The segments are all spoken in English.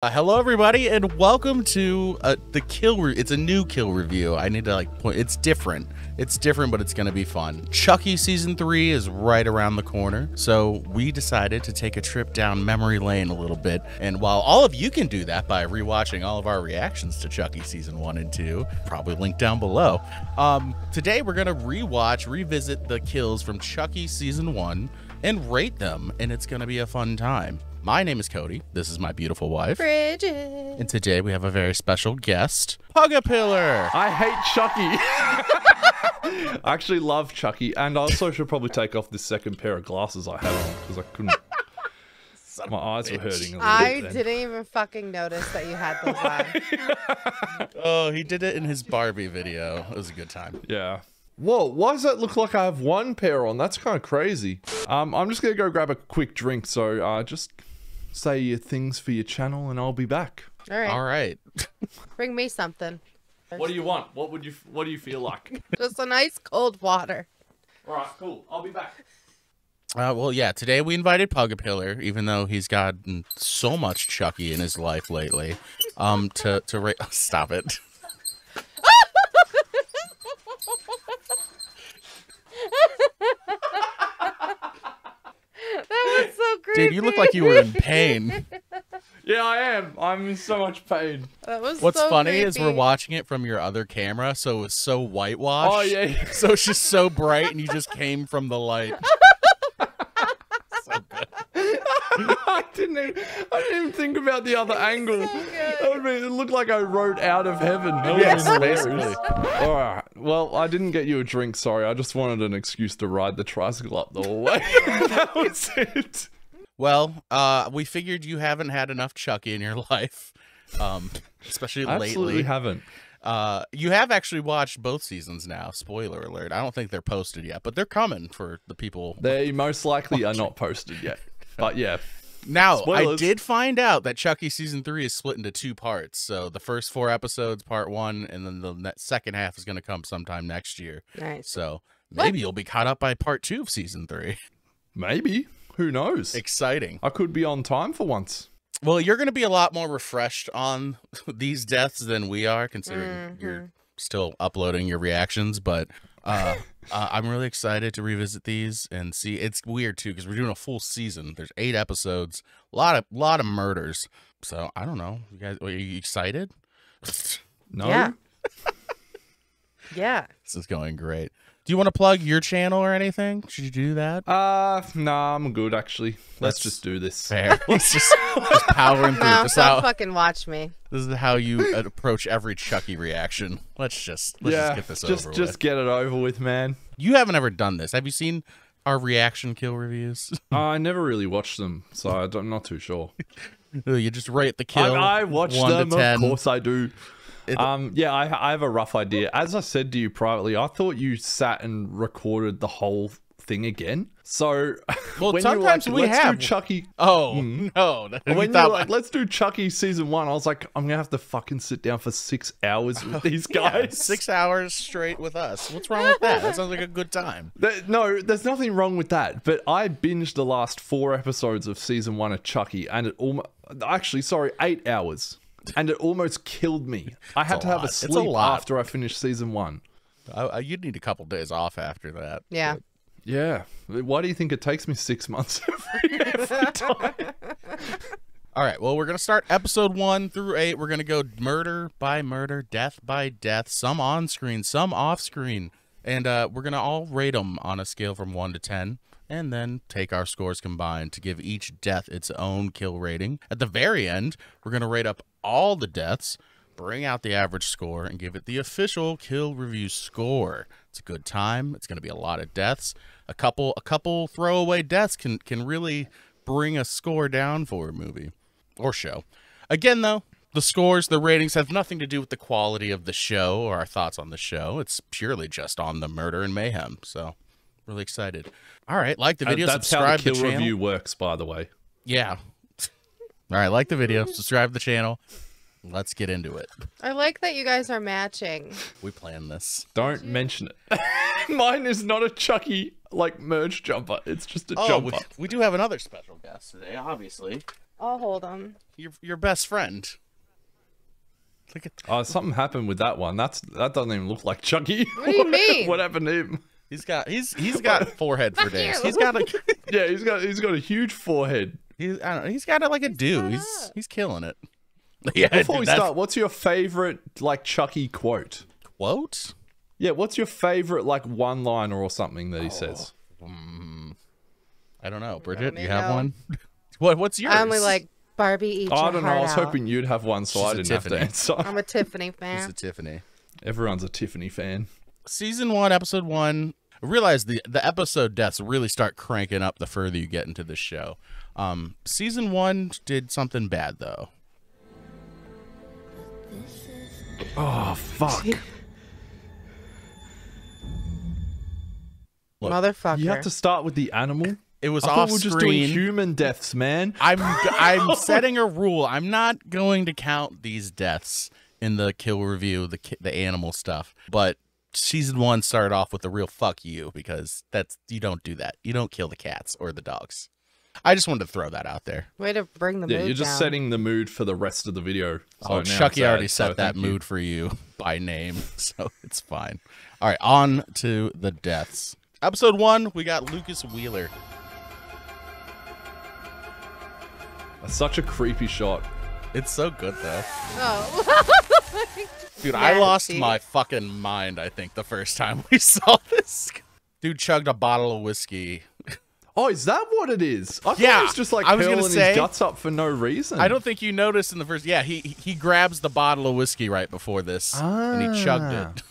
Hello everybody and welcome to the it's a new kill review. I need to point, it's different but it's gonna be fun. Chucky season 3 is right around the corner, so we decided to take a trip down memory lane a little bit, and while all of you can do that by rewatching all of our reactions to Chucky season 1 and 2, probably linked down below, today we're gonna revisit the kills from Chucky season 1 and rate them, and it's gonna be a fun time. My name is Cody. This is my beautiful wife, Bridget. And today we have a very special guest, Pugapillar. I hate Chucky. I actually love Chucky, and I also should probably take off this second pair of glasses I had on because I couldn't. My eyes were hurting a little I bit didn't even fucking notice that you had those on. Oh, he did it in his Barbie video. It was a good time. Yeah. Whoa, why does that look like I have one pair on? That's kind of crazy. I'm just gonna go grab a quick drink, so just say your things for your channel and I'll be back. All right. Bring me something. What do you want? What do you feel like? Just a nice cold water. All right, cool. I'll be back. Well, yeah, today we invited Pugapillar, even though he's gotten so much Chucky in his life lately, to stop it. That was so creepy. Dude, you look like you were in pain. Yeah, I am. I'm in so much pain. That was What's so funny creepy. is we're watching it from your other camera, so it's so whitewashed. Oh, yeah. So it's just so bright, and you just came from the light. So good. I didn't even think about the other angle. That would mean it looked like I rode out of heaven. Yes, basically. All right. Well, I didn't get you a drink. Sorry. I just wanted an excuse to ride the tricycle up the way. That was it. Well, we figured you haven't had enough Chucky in your life, especially lately. Absolutely haven't. You have actually watched both seasons now. Spoiler alert. I don't think they're posted yet, but they're coming for the people. They most likely are not posted yet. But yeah. Now, Spoilers. I did find out that Chucky season 3 is split into 2 parts. So the first 4 episodes, part 1, and then the second half is going to come sometime next year. Nice. So maybe you'll be caught up by part 2 of season 3. Maybe. Who knows? Exciting. I could be on time for once. Well, you're going to be a lot more refreshed on these deaths than we are, considering you're still uploading your reactions. But I'm really excited to revisit these and see. It's weird too because we're doing a full season. There's 8 episodes, a lot of murders. So I don't know. You guys, are you excited? No. Yeah. Yeah. This is going great. Do you want to plug your channel or anything? Should you do that? Nah, I'm good actually. Let's That's just do this. Fair. Let's just powering through. No, This, don't fucking watch me. this is how you approach every Chucky reaction. Let's just get this over with. Just get it over with, man. You haven't ever done this. Have you seen our reaction kill reviews? I never really watched them, so I'm not too sure. You just rate the kill. I watch 1 them, to 10. of course I do. Yeah, I have a rough idea. As I said to you privately, I thought you sat and recorded the whole thing again. So Well, when sometimes you were like, we let's have. do Chucky. Oh no! When you were like, let's do Chucky season 1, I was like, I'm gonna have to fucking sit down for 6 hours with these guys. 6 hours straight with us. What's wrong with that? That sounds like a good time. No, there's nothing wrong with that. But I binged the last 4 episodes of season 1 of Chucky, and it almost 8 hours. And it almost killed me. I had to have a lot. It's a sleep lot. after I finished season 1. You'd need a couple days off after that. Yeah. Yeah. Why do you think it takes me 6 months every time? All right. Well, we're gonna start episode 1 through 8. We're gonna go murder by murder, death by death, some on screen, some off screen, and we're gonna all rate them on a scale from 1 to 10. And then take our scores combined to give each death its own kill rating. At the very end, we're going to rate up all the deaths, bring out the average score, and give it the official kill review score. It's a good time. It's going to be a lot of deaths. A couple throwaway deaths can really bring a score down for a movie or show. Again, though, the scores, the ratings have nothing to do with the quality of the show or our thoughts on the show. It's purely just on the murder and mayhem. So, really excited. All right, like the video, That's subscribe how to the the kill channel. review works, by the way. Yeah. All right, like the video, subscribe to the channel. Let's get into it. I like that you guys are matching. We planned this. Don't mention it. Mine is not a Chucky, like, merge jumper. It's just a jumper. We do have another special guest today, obviously. I'll hold him. Your best friend. Look at Oh, something happened with that one. That doesn't even look like Chucky. What do you mean? What happened to him? he's got forehead for days. you. He's got a Yeah, he's got a huge forehead. I don't know, he's got it like a do. He's killing it. Yeah. Before dude, we that start, what's your favorite like Chucky quote? quote. Yeah, what's your favorite like one-liner or something that he says? I don't know. Bridget, me you have know. one? What's yours? I only like Barbie eat Oh, I your don't know. I heart was out. hoping you'd have one, so She's I a didn't have to Tiffany. answer. I'm a Tiffany It's fan. a Tiffany. Everyone's a Tiffany fan. Season 1, episode 1. I realize the episode deaths really start cranking up the further you get into this show. Season 1 did something bad though. Oh fuck! Look, Motherfucker. You have to start with the animal. It was I off thought we were just doing screen. human deaths, man. I'm setting a rule. I'm not going to count these deaths in the kill review, the animal stuff. But season 1 started off with a real fuck you because you don't do that. You don't kill the cats or the dogs. I just wanted to throw that out there. Way to bring the Yeah, mood you're just down. setting the mood for the rest of the video. So now Chucky it's already sad, so set that thank you. mood for you by name, so it's fine. All right, on to the deaths. Episode 1, we got Lucas Wheeler. That's such a creepy shot. It's so good though. Oh. Dude, I lost Nasty. my fucking mind, I think, the first time we saw this. Dude chugged a bottle of whiskey. Oh, is that what it is? I thought Yeah, he was just like I was gonna hurling say- his guts up for no reason. I don't think you noticed in the first. Yeah, he grabs the bottle of whiskey right before this, and he chugged it.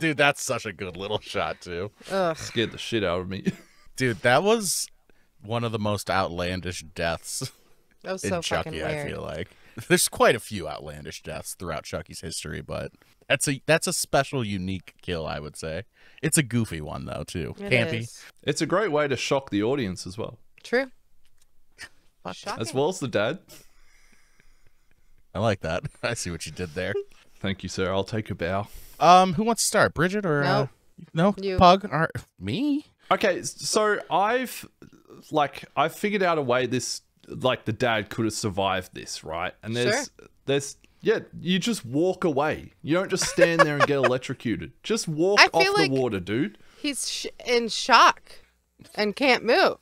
Dude, that's such a good little shot too. Ugh. Scared the shit out of me. Dude, that was one of the most outlandish deaths That was in so Chucky. fucking I weird. feel like there's quite a few outlandish deaths throughout Chucky's history, but that's a special, unique kill. I would say it's a goofy one though too. It Campy. is. It's a great way to shock the audience as well. True. Fuck. Shocking. As well as the dad. I like that. I see what you did there. Thank you, sir. I'll take a bow. Who wants to start, Bridget or No. no? You. Pug or me? Okay, so I've figured out a way this like the dad could have survived this, right? And there's you just walk away. You don't just stand there and get electrocuted. Just walk I off feel the like- water, dude. He's in shock and can't move.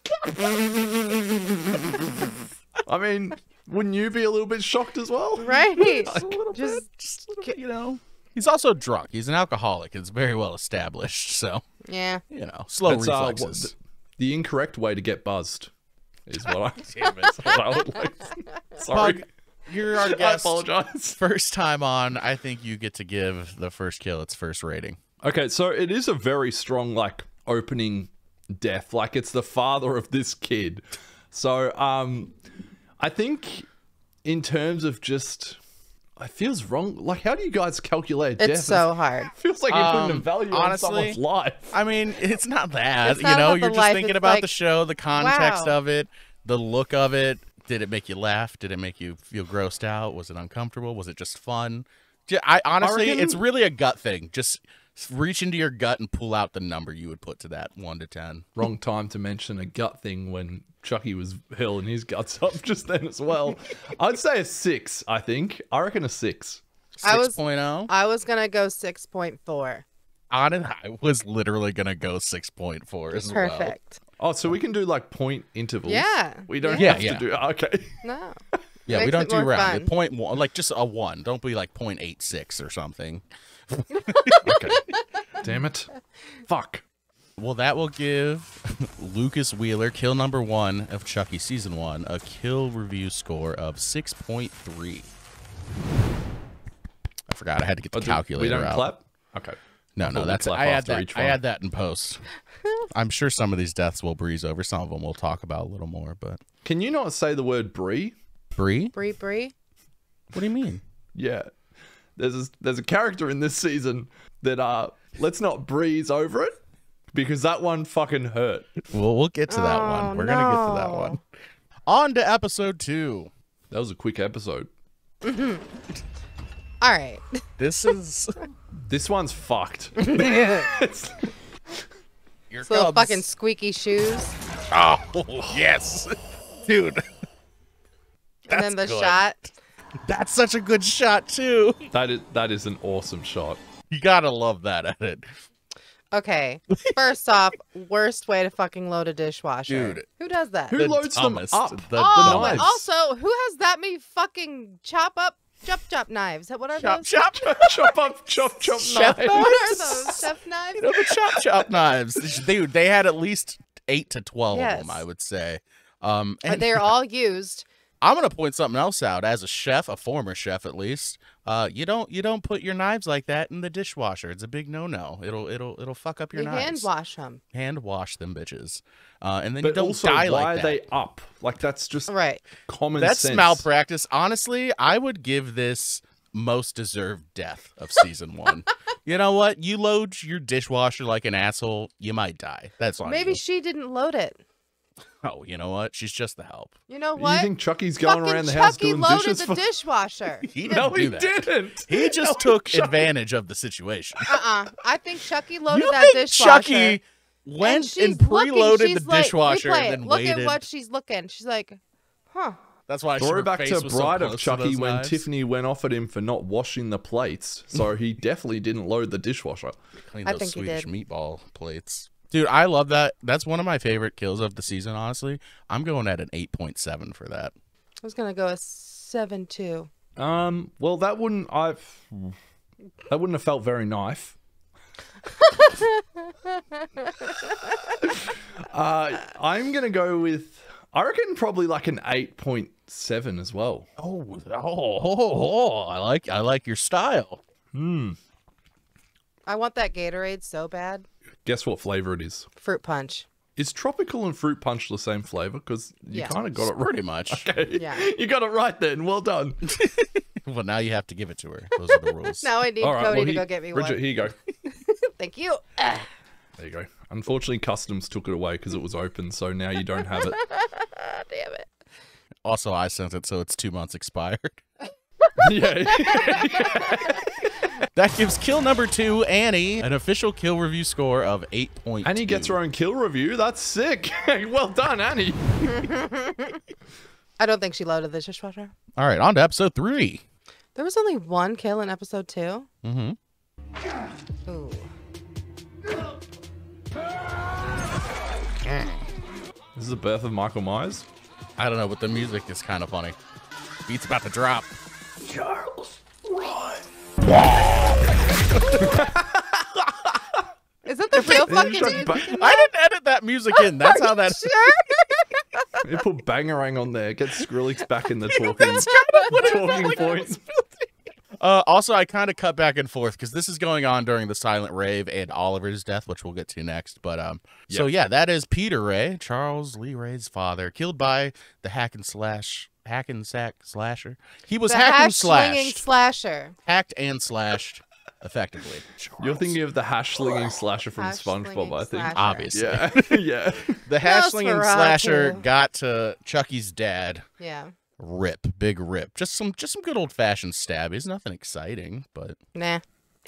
I mean, wouldn't you be a little bit shocked as well? Right? A little Just- bit, just a little bit, you know. He's also drunk. He's an alcoholic. It's very well established. So, Yeah. you know, slow It's, reflexes. the incorrect way to get buzzed is what I, Damn it. what I would like. Sorry, Pug, you're our I guest. apologize. First time on, I think you get to give the first kill its first rating. Okay, so it is a very strong like opening death. Like it's the father of this kid. So I think in terms of just it feels wrong. Like how do you guys calculate death? It's so hard. It feels like you're putting a Um, value honestly, on someone's life. I mean, it's not that. It's not you know, about you're the just life, thinking it's about like, the show, the context wow. of it, the look of it. Did it make you laugh? Did it make you feel grossed out? Was it uncomfortable? Was it just fun? I honestly, reckon- it's really a gut thing. Just reach into your gut and pull out the number you would put to that 1 to 10. Wrong time to mention a gut thing when Chucky was hurling his guts up just then as well. I'd say a 6, I think. I reckon a 6. I was- 6.0. I was gonna go 6.4. On it, I was literally gonna go 6.4 as well. Perfect. Oh, so we can do like point intervals. Yeah. We don't Yeah. have Yeah. to do okay. No. Yeah, we Makes don't it do more round. fun. Point one, like just a 1. Don't be like 0.86 or something. Okay. Damn it. Fuck. Well, that will give Lucas Wheeler, kill number 1 of Chucky season 1, a kill review score of 6.3. I forgot I had to get the calculator We don't out. clap? Okay. No, thought no, we that's clap I add after that. each I one. add that in post. I'm sure some of these deaths will breeze over. Some of them we'll talk about a little more. But Can you not say the word brie? Bree, Brie Brie. what do you mean? Yeah. There's a character in this season that let's not breeze over it because that one fucking hurt. Well, we'll get to that Oh, one. We're gonna get to that no. one. On to episode 2. That was a quick episode. All right. This is This one's fucked. your Little fucking squeaky shoes. Oh yes. Dude. And then the good. shot. That's such a good shot too. That is an awesome shot. You gotta love that edit. Okay. First off, worst way to fucking load a dishwasher. Dude. Who does that? Who The loads dumbest. them up? The Oh, knives. but also, who has that many fucking chop knives? What are Chop, those? chop. Chop up, chop Chef knives. What are those? Chef knives? You know, the chop knives. Dude, they had at least 8 to 12 Yes. of them, I would say. And And they're all used. I'm gonna point something else out. As a chef, a former chef at least, you don't put your knives like that in the dishwasher. It's a big no-no. It'll fuck up your You knives. hand wash them. Hand wash them bitches, and then you But don't also, die why like are that. they up? Like that's just Right. common That's sense. malpractice. Honestly, I would give this most deserved death of season 1. You know what? You load your dishwasher like an asshole, you might die. That's on Maybe you. she didn't load it. Oh, you know what? She's just the help. You know You what? think Chucky's going Fucking around the house Chucky doing loaded dishes the for? dishwasher. He didn't No, do he that. didn't. He just took advantage of the situation. I think Chucky loaded You that think dishwasher. Chucky went she's and preloaded looking, the she's like, dishwasher replay and it. then Look waited? at what she's looking. She's like, huh. That's why her Throwback face to was so Bride of close to Chucky those when knives. Tiffany went off at him for not washing the plates, so he definitely didn't load the dishwasher. Clean I those think he Swedish did. meatball plates. Dude, I love that. That's one of my favorite kills of the season, honestly. I'm going at an 8.7 for that. I was gonna go a 7-2. Well, that wouldn't have felt very nice. I'm gonna go with, I reckon, probably like an 8.7 as well. I like your style. I want that Gatorade so bad. Guess what flavor it is? Fruit punch. Is tropical and fruit punch the same flavor? Because you Yeah. kind of got it right. Pretty much. Okay. Yeah. You got it right then. Well done. Well, now you have to give it to her. Those are the rules. Now I need All right. Cody well, to go get me Bridget, one. here you go. Thank you. There you go. Unfortunately, customs took it away because it was open, so now you don't have it. Damn it. Also, I sent it, so it's 2 months expired. Yeah. That gives kill number 2, Annie, an official kill review score of 8.2. Annie gets her own kill review. That's sick. Well done, Annie. I don't think she loaded the dishwasher. All right, on to episode 3. There was only one kill in episode 2. Mm-hmm. Ooh. This is the birth of Michael Myers. I don't know, but the music is kind of funny. Beat's about to drop. Charles, run. Is that the real fucking Just dude? I didn't edit that music in. That's how that. Sure. You put Bangarang on there. Get Skrillex back in the talking points. Also, I kind of cut back and forth because this is going on during the silent rave and Oliver's death, which we'll get to next. But so yeah, that is Peter Ray, Charles Lee Ray's father, killed by the hack and sack slasher. He was The Uh, hacked and hash-slinging slashed, slasher. hacked and slashed, effectively. You're thinking of the hash slinging slasher from Hash-slinging SpongeBob, I think. slasher. Obviously, Yeah, yeah. the hash slinging Nosferatu. slasher got to Chucky's dad. Yeah. Rip, big rip. Just some good old fashioned stabbies. Nothing exciting, but Nah.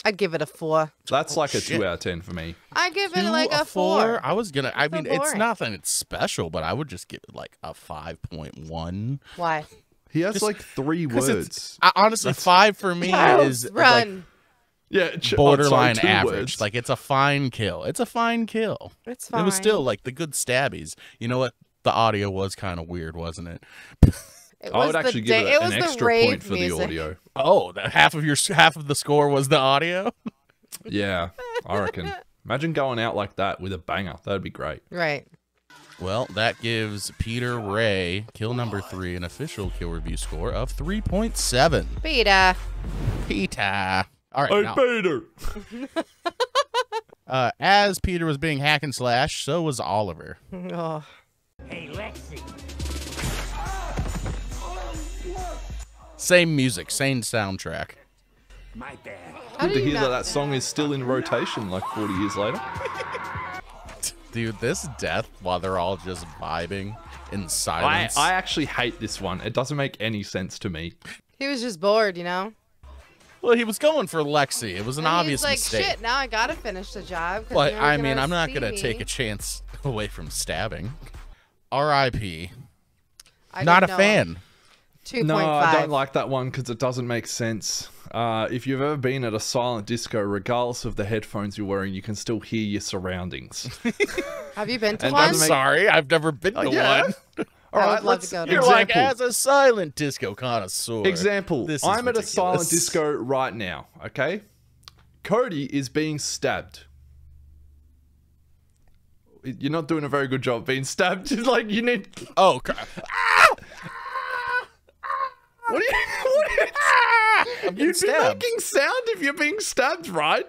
I'd give it a 4. That's like a shit. 2 out of 10 for me. I give it 2, like a 4. I was gonna. I So mean, it's boring. nothing. It's special, but I would just give it like a 5.1. Why? He has Just- like 3 'Cause words. Honestly, 5 for me is like Run. Yeah, borderline 2 average. words. Like it's a fine kill. It's a fine kill. It's fine. It was still like the good stabbies. You know what? The audio was kind of weird, wasn't it? It I was would the actually give day- it was an the extra rave point for music. the audio. Oh, that half of the score was the audio. Yeah, I reckon. Imagine going out like that with a banger. That'd be great. Right. Well, that gives Peter Ray, kill number 3, an official kill review score of 3.7. Peter. Peter. All right, now, Peter. as Peter was being hack and slash, so was Oliver. Oh. Hey, Lexi. Same music, same soundtrack. My bad. How Good do to you hear not- that song is still in rotation like 40 years later. Dude, this death while they're all just vibing in silence. I actually hate this one. It doesn't make any sense to me. He was just bored, you know? Well, he was going for Lexi. It was an And obvious he's like, mistake. shit, now I gotta finish the job. 'cause But you're I mean, gonna I'm not see gonna me. take a chance away from stabbing. R.I.P. Not a didn't know. fan. 2.5. No, I don't like that one because it doesn't make sense. If you've ever been at a silent disco, regardless of the headphones you're wearing, you can still hear your surroundings. Have you been to And one? doesn't make- Sorry, I've never been to yeah. one. All I right, would love to go to You're one. like, as a silent disco connoisseur. Example, This is I'm at a silent ridiculous. disco right now, okay? Cody is being stabbed. You're not doing a very good job being stabbed. Like, you need... Oh, What are you... I'm getting You'd be stabbed. making sound if you're being stabbed, right?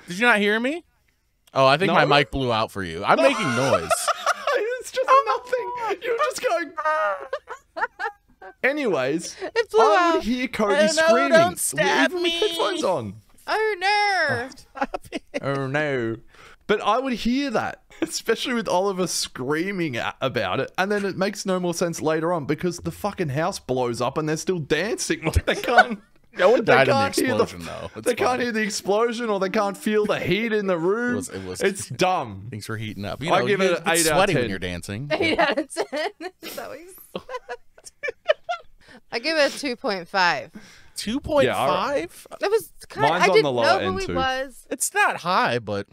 Did you not hear me? Oh, I think No. my mic blew out for you. I'm making noise. It's just nothing. You're just going... Anyways, It blew I out. would hear Cody Oh, no, screaming. don't stab even me. with headphones on. Oh no! Oh no. But I would hear that, especially with Oliver screaming about it, and then it makes no more sense later on because the fucking house blows up and they're still dancing. Like they can't. No one died in the can't hear explosion, though. It's They can't fine. hear the explosion, or they can't feel the heat in the room. It's dumb. Things were heating up. I give it an 8 out of sweaty 10. when you're dancing. 8 out of 10. Is that what you said? I give it a 2.5. 2.5? Yeah, all right. It was kind Mine's I on didn't the lower know end, who he too. was. It's not high, but...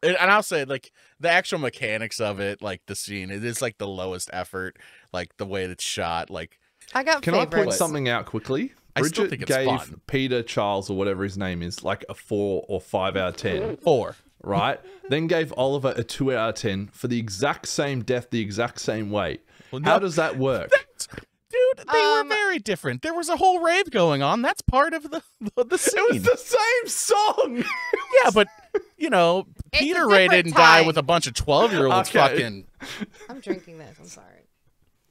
And I'll say, like, the actual mechanics of it, like, the scene, it is, like, the lowest effort. Like, the way it's shot, like... I got Can I favorites. point something out quickly? I still Bridget think it's gave fun. Peter Charles, or whatever his name is, like a 4 or 5 out of 10. 4. Right? Then gave Oliver a 2 out of 10 for the exact same death, the exact same way. Well, How no- does that work? Dude, they were very different. There was a whole rave going on. That's part of the scene. It was the same song. Yeah, but, you know, It's a Peter Ray different didn't die time. with a bunch of 12-year-olds Okay. fucking... I'm drinking this. I'm sorry.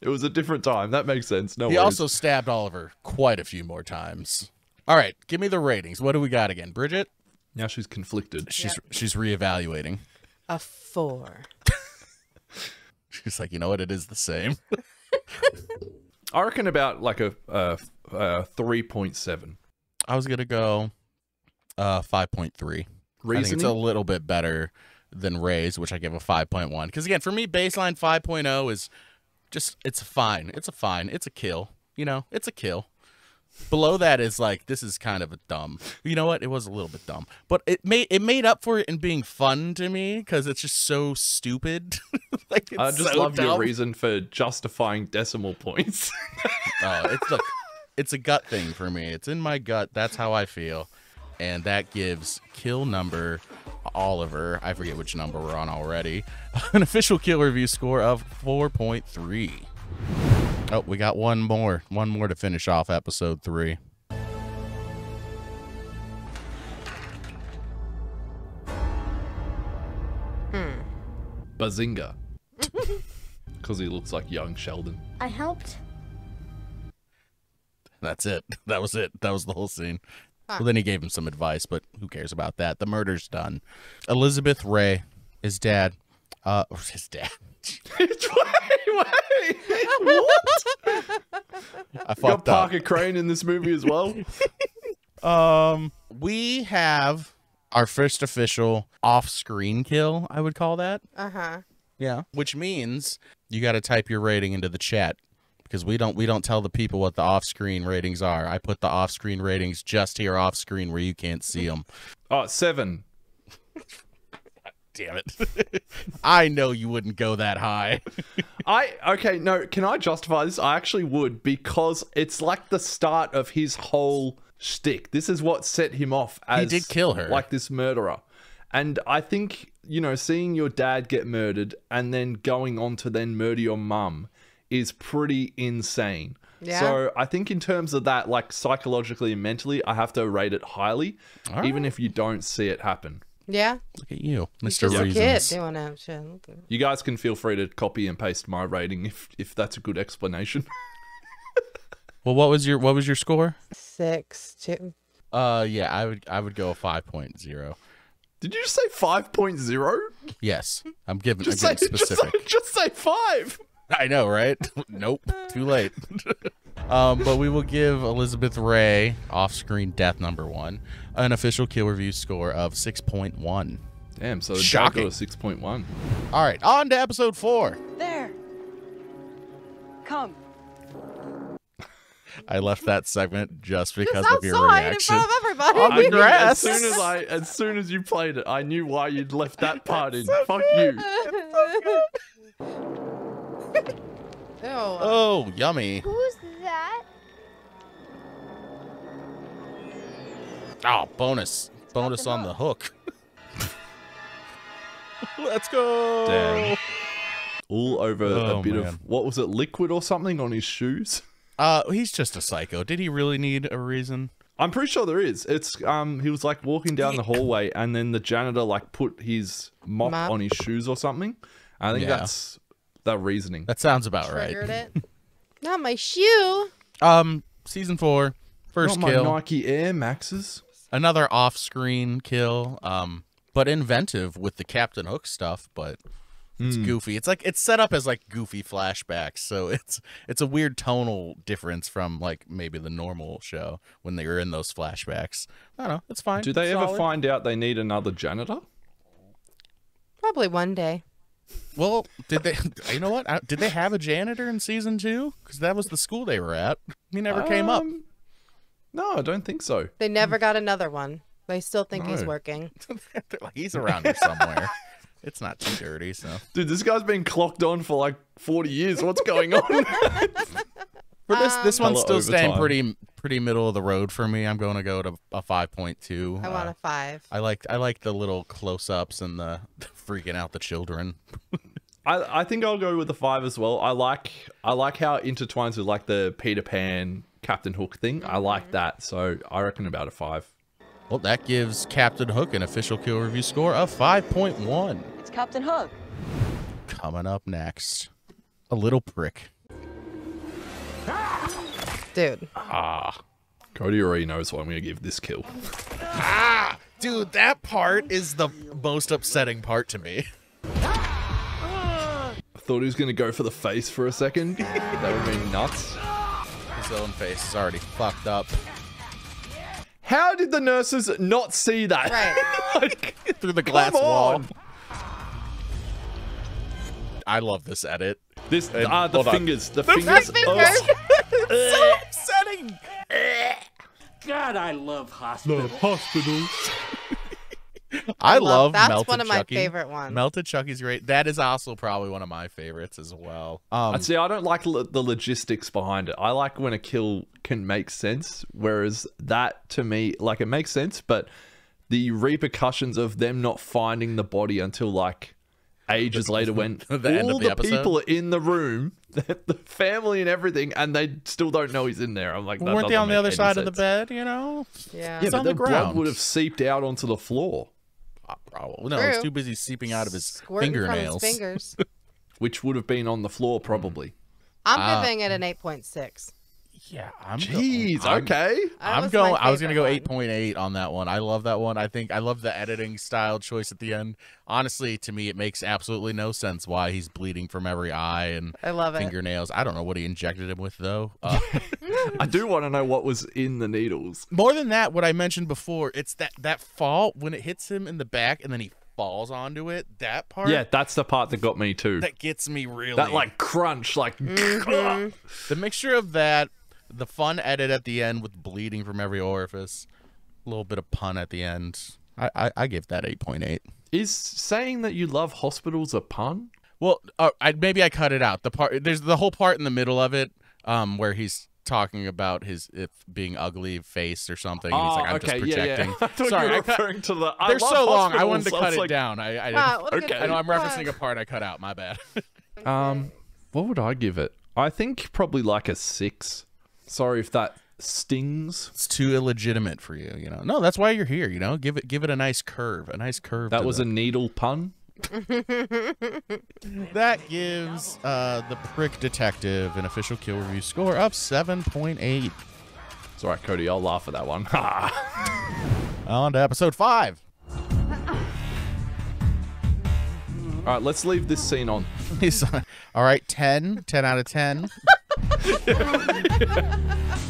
It was a different time. That makes sense. No He worries. also stabbed Oliver quite a few more times. All right, give me the ratings. What do we got again? Bridget? Now she's conflicted. She's reevaluating. A 4. She's like, you know what? It is the same. I reckon about like a 3.7. I was gonna go 5.3. I think it's Reasoning? a little bit better than Ray's, which I give a 5.1. Because again, for me, baseline 5.0 is just it's fine. It's a fine. It's a kill. You know, it's a kill. Below that is like this is kind of a dumb. You know what? It was a little bit dumb, but it made up for it in being fun to me because it's just so stupid. Like it's I just so love your dumb. reason for justifying decimal points. Look, it's a gut thing for me. It's in my gut. That's how I feel. And that gives kill number Oliver, I forget which number we're on already, an official kill review score of 4.3. Oh, we got one more to finish off episode 3. Bazinga. Because he looks like young Sheldon. I helped. That's it. That was it. That was the whole scene. Well, then he gave him some advice, but who cares about that? The murder's done. Elizabeth Ray, his dad. His dad. wait. I Got fucked up. Parker Crane in this movie as well. We have our first official off-screen kill, I would call that. Uh-huh. Yeah. Which means you got to type your rating into the chat because we don't tell the people what the off-screen ratings are. I put the off-screen ratings just here off-screen where you can't see them. Oh, 7. Damn it. I know you wouldn't go that high. Okay, no, can I justify this? I actually would because it's like the start of his whole shtick. This is what set him off as did kill her. like this murderer. And I think, you know, seeing your dad get murdered and then going on to then murder your mum is pretty insane. Yeah. So I think in terms of that, like psychologically and mentally, I have to rate it highly, All even right. if you don't see it happen. Yeah. Look at you, He's Mr. just a kid Reasons. doing that shit. You guys can feel free to copy and paste my rating if that's a good explanation. Well, what was your score? 6, 2. Yeah, I would go a 5.0. Did you just say 5.0? Yes. I'm giving Just say specific. just say 5. I know, right? Nope. Too late. But we will give Elizabeth Ray, off-screen death number 1, an official kill review score of 6.1. Damn, so the Shocking. dad got a 6.1. All right, on to episode 4. There. Come. I left that segment just because I'm of your sorry in reaction. front of everybody. On the I knew grass. as soon as you played it, I knew why you'd left that part in. Fuck you. Ew. Oh, yummy. Who's that? Oh, bonus. Bonus on the hook. Let's go. Damn. All over Oh, a bit man. of, what was it, liquid or something on his shoes? He's just a psycho. Did he really need a reason? I'm pretty sure there is. It's he was like walking down the hallway and then the janitor like put his mop Mop. on his shoes or something. I think Yeah. that's the reasoning. That sounds about Triggered right. it. Not my shoe. Season 4, first Not kill. my Nike Air Maxes. Another off-screen kill. But inventive with the Captain Hook stuff, but it's goofy. It's like it's set up as like goofy flashbacks, so it's a weird tonal difference from like maybe the normal show when they were in those flashbacks. I don't know. It's fine. Do they ever Solid. find out they need another janitor? Probably one day. Well, did they? You know what? Did they have a janitor in season 2? Because that was the school they were at. He never came up. No, I don't think so. They never got another one. They still think he's No. working. They're like, he's around here somewhere. It's not too dirty, so. Dude, this guy's been clocked on for like 40 years. What's going on? For this one's Hella still staying overtime. pretty middle of the road for me. I'm going to go to a 5.2. I want a 5. I like the little close-ups and the freaking out the children. I think I'll go with the 5 as well. I like how it intertwines with like the Peter Pan Captain Hook thing. I like that, so I reckon about a 5. Well, that gives Captain Hook an official kill review score of 5.1. It's Captain Hook. Coming up next, a little prick. Dude. Cody already knows what I'm going to give this kill. Dude, that part is the most upsetting part to me. I thought he was going to go for the face for a second. That would have been nuts. His own face is already fucked up. How did the nurses not see that? Right. Like, Through the glass come wall. on. I love this edit. This, And- the hold on. fingers. The Fingers. fingers. So upsetting. God, I love hospitals. I love that's Melted one of my Chucky. favorite ones. Melted Chucky's great. That is also probably one of my favorites as well. See, I don't like the logistics behind it. I like when a kill can make sense, whereas that to me, like, it makes sense, but the repercussions of them not finding the body until like ages later, when The end of all the the episode? people are in the room, the family and everything, and they still don't know he's in there. I'm like, that weren't they doesn't on the make other any side of the sense. bed? You know. Yeah. Yeah, It's but on the the blood ground. would have seeped out onto the floor, Probably. No, it's True. too busy seeping out of his Squirting fingernails. from his fingers. which would have been on the floor probably. I'm giving it an 8.6. Yeah, I'm Jeez, I'm- okay. I'm was going. my I was gonna go favorite one. 8.8 on that one. I love that one. I think I love the editing style choice at the end. Honestly, to me, it makes absolutely no sense why he's bleeding from every eye and I love it. fingernails. I don't know what he injected him with though. I do want to know what was in the needles. More than that, what I mentioned before, it's that fall when it hits him in the back and then he falls onto it. That part, Yeah, that's the part that got me too. that gets me really. That like crunch, like the mixture of that, the fun edit at the end with bleeding from every orifice, a little bit of pun at the end. I give that 8.8. is saying that you love hospitals a pun? Well, maybe I cut it out. There's the whole part in the middle of it, where he's talking about his being ugly face or something. And he's like, I'm just projecting. Yeah. I thought Sorry, you were I cut- referring to the. I they're love so long. I wanted to hospitals. cut it was down. I didn't. Wow, what a good Okay. I know I'm one. referencing a part I cut out. My bad. like, what would I give it? I think probably like a 6. Sorry if that stings. It's too illegitimate for you, you know. No, that's why you're here. You know, give it a nice curve. That was a needle pun. That gives the Prick Detective an official kill review score of 7.8. It's all right, Cody. I'll laugh at that one. On to episode 5. All right, let's leave this scene on. He's all right. 10 out of 10.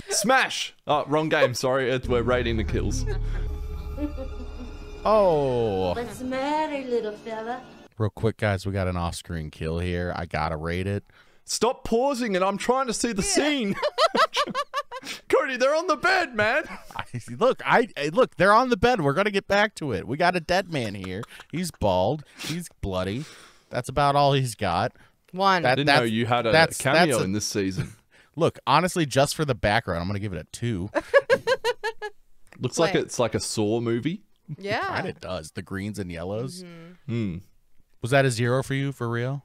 Smash! Oh, wrong game. Sorry, we're rating the kills. Oh, What's the matter, little fella? real quick, guys. We got an off-screen kill here. I gotta rate it. Stop pausing, and I'm trying to see the scene. Cody, they're on the bed, man. Look, they're on the bed. We're gonna get back to it. We got a dead man here. He's bald. He's bloody. That's about all he's got. One. I didn't know you had a cameo in this season. Look, honestly, just for the background, I'm gonna give it a 2. Looks like it's like a Saw movie. Yeah. And it does. The greens and yellows. Hmm. Was that a 0 for you, for real?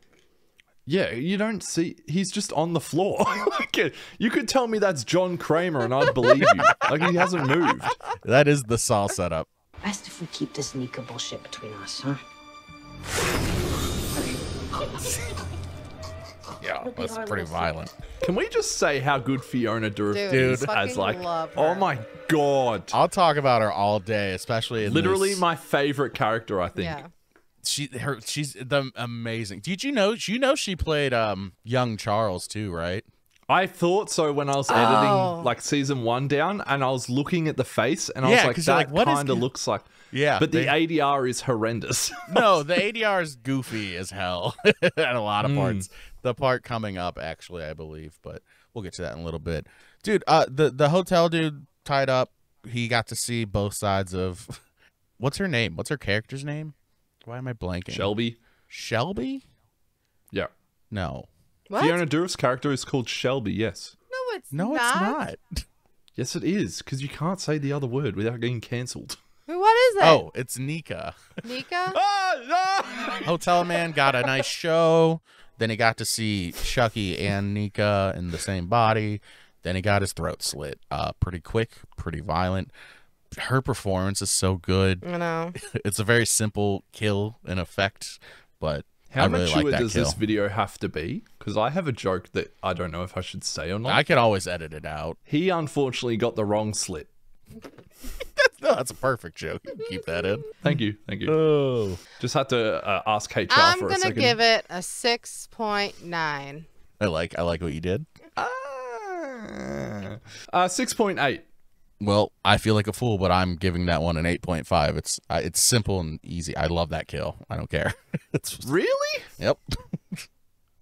Yeah, you don't see. He's just on the floor. Like, you could tell me that's John Kramer, and I'd believe you. Like, he hasn't moved. That is the Saw setup. Best if we keep this Nika bullshit between us, huh? Yeah, that's pretty violent. Can we just say how good Fiona Dourif Dude, is fucking as like? love her. Oh my god! I'll talk about her all day, especially in Literally this. my favorite character, I think. Yeah. She's the amazing. Did you know? She played young Charles too, right? I thought so when I was editing like season 1 down, and I was looking at the face, and I was Yeah, like, 'cause you're that like, what is kind of looks like. Yeah, But the ADR is horrendous. No, the ADR is goofy as hell at a lot of parts. The part coming up, actually, I believe, but we'll get to that in a little bit. Dude, the hotel dude tied up. He got to see both sides of. What's her name? What's her character's name? Why am I blanking? Shelby. Shelby? Yeah. No. What? Fiona Dourif's character is called Shelby. Yes. No, it's No, not. it's not. Yes, it is, because you can't say the other word without getting cancelled. What is it? Oh, it's Nika. Nika? Hotel man got a nice show. Then he got to see Chucky and Nika in the same body. Then he got his throat slit. Pretty quick, pretty violent. Her performance is so good. I know. It's a very simple kill in effect, but How I really mature like that does kill. this video have to be? Because I have a joke that I don't know if I should say or not. I can always edit it out. He unfortunately got the wrong slit. That's a perfect joke. You can keep that in. Thank you. Thank you. Oh. Just had to ask HR I'm for a going to second. give it a 6.9. I like what you did. 6.8. Well, I feel like a fool, but I'm giving that one an 8.5. It's simple and easy. I love that kill. I don't care. It's Really? Yep.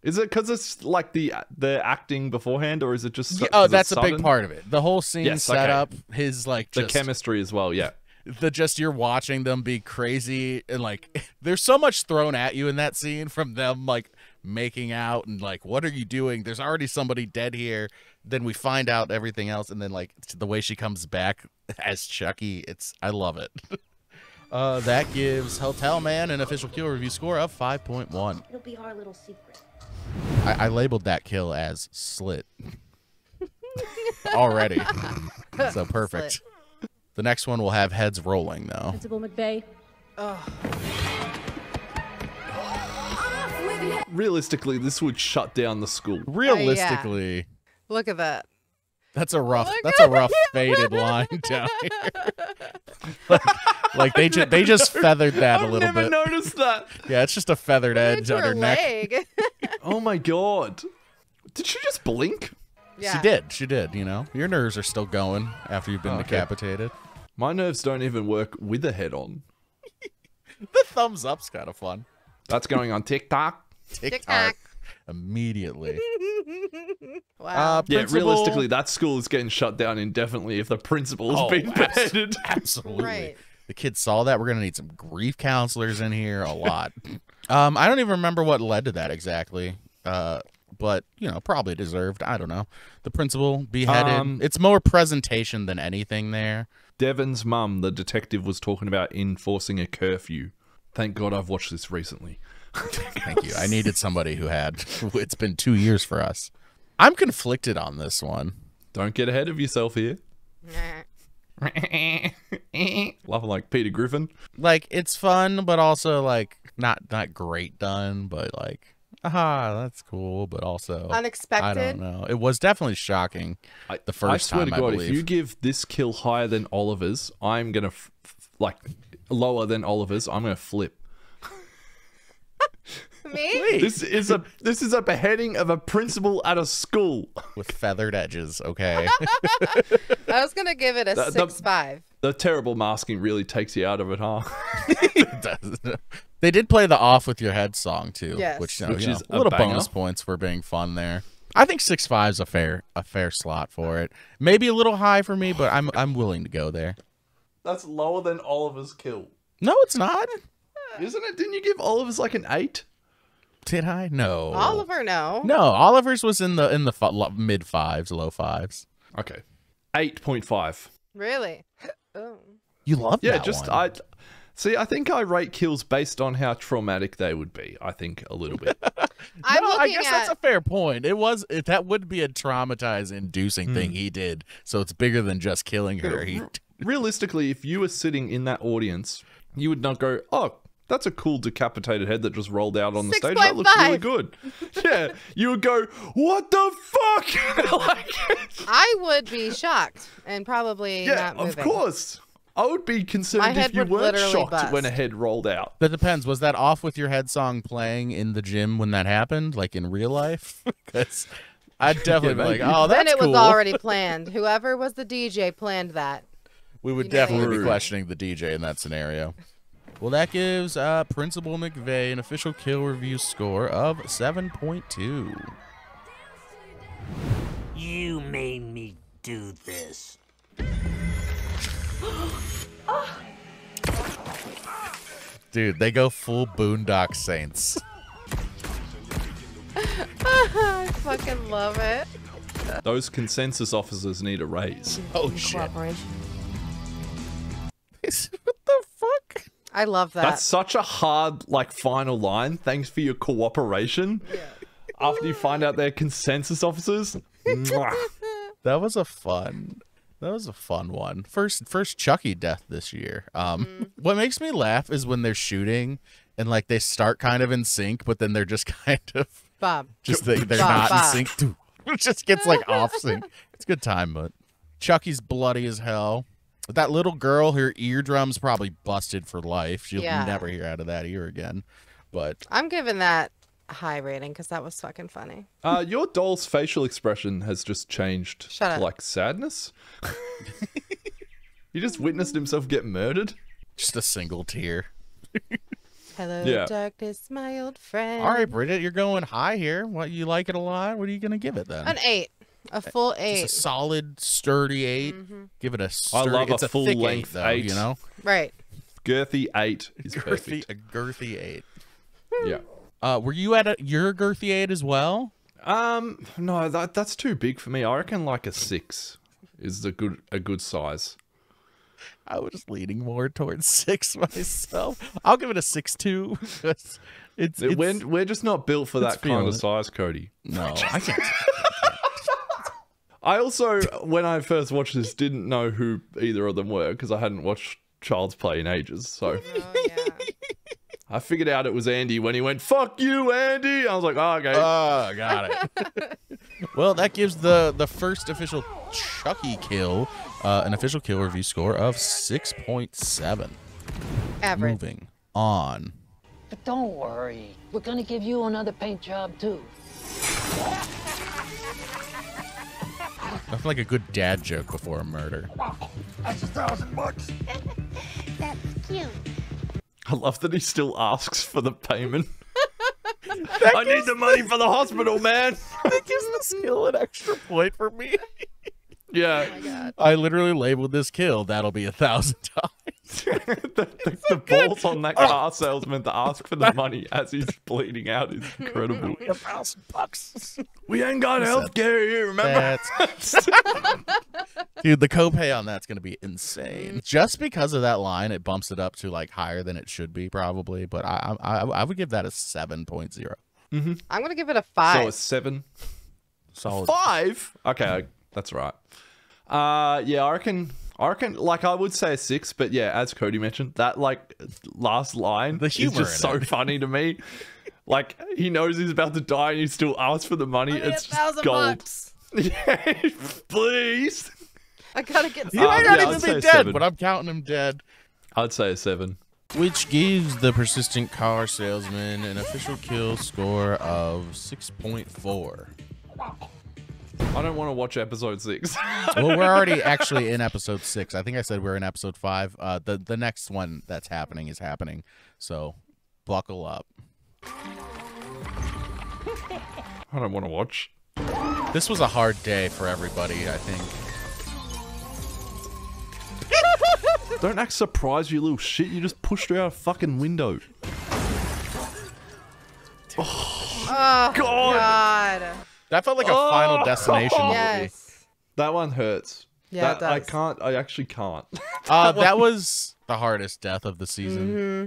Is it because it's like the acting beforehand, or is it just? Oh, 'cause that's it's a big sudden? part of it. The whole scene Yes, okay. setup, his like The just chemistry as well. Yeah. you're watching them be crazy and like there's so much thrown at you in that scene from them like making out and like what are you doing? There's already somebody dead here. Then we find out everything else, and then like the way she comes back as Chucky, I love it. That gives Hotel Man an official kill review score of 5.1. It'll be our little secret. I labeled that kill as slit already, so perfect. Slit. The next one will have heads rolling though. Principal McVeigh. Realistically, this would shut down the school. Realistically, Look at that. that's a rough Look faded line down here. like they just feathered that a I've little never bit. noticed that. Yeah, it's just a feathered edge Into on her her neck. leg. Oh my god. Did she just blink? Yeah. She did, you know. Your nerves are still going after you've been Okay. decapitated. My nerves don't even work with a head on. The thumbs up's kind of fun. That's going on TikTok. TikTok. Immediately. Wow. Yeah, Principal- realistically, that school is getting shut down indefinitely if the principal's Oh, been beheaded. Absolutely. Right. The kids saw that. We're gonna need some grief counselors in here a lot. I don't even remember what led to that exactly. But you know, probably deserved. I don't know. The principal beheaded. It's more presentation than anything there. Devon's mum, the detective, was talking about enforcing a curfew. Thank God I've watched this recently. Thank you. I needed somebody who had. It's been 2 years for us. I'm conflicted on this one. Don't get ahead of yourself here. Nah. Laughing like Peter Griffin. Like it's fun, but also like not great done. But like, that's cool. But also Unexpected. I don't know. It was definitely shocking. The first I swear time, to I God, if believe. you give this kill higher than Oliver's, I'm gonna like lower than Oliver's. I'm gonna flip. Me? This is a beheading of a principal at a school. With feathered edges, okay. I was going to give it a The- 6.5. The terrible masking really takes you out of it, huh? It does. They did play the "Off with Your Head" song too, Yes. which Which you know, is a little a banger. bonus points for being fun there. I think 6.5 is a fair slot for it. Maybe a little high for me, but I'm willing to go there. That's lower than Oliver's kill. No, it's not. Isn't it? Didn't you give Oliver's like an 8? Did I? No. Oliver, no. No, Oliver's was in the mid 5s, low 5s. Okay. 8.5. Really? Oh. You love Yeah, that just one. I think I rate kills based on how traumatic they would be. I think a little bit. I'm No, I looking guess at that's a fair point. That would be a traumatizing thing he did. So it's bigger than just killing her. Realistically, if you were sitting in that audience, you would not go, "Oh, that's a cool decapitated head that just rolled out on the stage. That looks really 6.5. good." Yeah, you would go, "What the fuck?" Like, I would be shocked and probably yeah, not moving. of course. I would be My concerned head if you would weren't literally shocked bust. when a head rolled out. That depends. Was that Off With Your Head song playing in the gym when that happened, like in real life? Because I'd definitely be like, maybe. oh, that's Then it was cool. already planned. Whoever was the DJ planned that. We would You know, definitely yeah. be questioning the DJ in that scenario. Well, that gives Principal McVeigh an official kill review score of 7.2. You made me do this. Dude, they go full Boondock Saints. I fucking love it. Those consensus officers need a raise. Oh, shit. Cooperation. What the fuck? I love that. That's such a hard, like, final line. Thanks for your cooperation. After you find out they're consensus officers. Mwah. That was a fun one. First Chucky death this year. What makes me laugh is when they're shooting and like they start kind of in sync, but then they're just kind of Bob. just they're Bob, not in Bob. sync. It just gets like off sync. It's a good time, but Chucky's bloody as hell. That little girl, her eardrums probably busted for life. She'll Yeah. never hear out of that ear again. But I'm giving that a high rating because that was fucking funny. Your doll's facial expression has just changed Shut to up. like sadness. He just witnessed himself get murdered. just a single tear. Hello, Yeah. darkness, my old friend. All right, Bridget, you're going high here. What, you like it a lot? What are you gonna give it then? An 8. A full 8. It's a solid, sturdy 8. Give it a sturdy. love it's a a thick 8, full-length though. 8. You know, Right. Girthy 8 is perfect. a girthy 8. Yeah. Were you at your girthy 8 as well? No, that's too big for me. I reckon like a 6 is a good size. I was leaning more towards 6 myself. I'll give it a 6.2. it's We're just not built for that kind feeling of it. size, Cody. no, I can't. I also, when I first watched this, didn't know who either of them were because I hadn't watched Child's Play in ages. So Oh, yeah. I figured out it was Andy when he went, "Fuck you, Andy." I was like, "Oh, okay." Oh, got it. Well, that gives the first official Chucky kill an official kill review score of 6.7. Average. Moving on. But don't worry. We're gonna give you another paint job, too. I feel like a good dad joke before a murder. That's cute. I love that he still asks for the payment. I need the money for the hospital, man. That gives the skill an extra point for me. Yeah. I literally labeled this kill. That'll be $1,000. The balls on that car salesman to ask for the money as he's bleeding out is incredible. $1,000. We ain't got healthcare here, remember? That's dude. The copay on that's gonna be insane. Just because of that line, it bumps it up to like higher than it should be, probably. But I would give that a 7.0. I'm going to give it a 5. So a 7. Solid. 5? Okay, that's right. Yeah, I reckon, like, I would say a 6, but yeah, as Cody mentioned, that, like, last line The is humor just in so it. funny to me. Like, he knows he's about to die and he still asks for the money. I need It's just $1,000 gold. bucks. Yeah, please. I gotta get He some. might yeah, not I'd even say be a dead, 7. but I'm counting him dead. I'd say a 7. Which gives the persistent car salesman an official kill score of 6.4. I don't want to watch episode 6. Well, we're already actually in episode 6. I think I said we're in episode 5. The next one that's happening is happening. So buckle up. I don't want to watch. This was a hard day for everybody, I think. Don't act surprised, you little shit. You just pushed her out a fucking window. Oh, God. God. That felt like a Final Destination movie. Yes. That one hurts. Yeah, it that I does. can't. I actually can't. That was the hardest death of the season. Mm-hmm.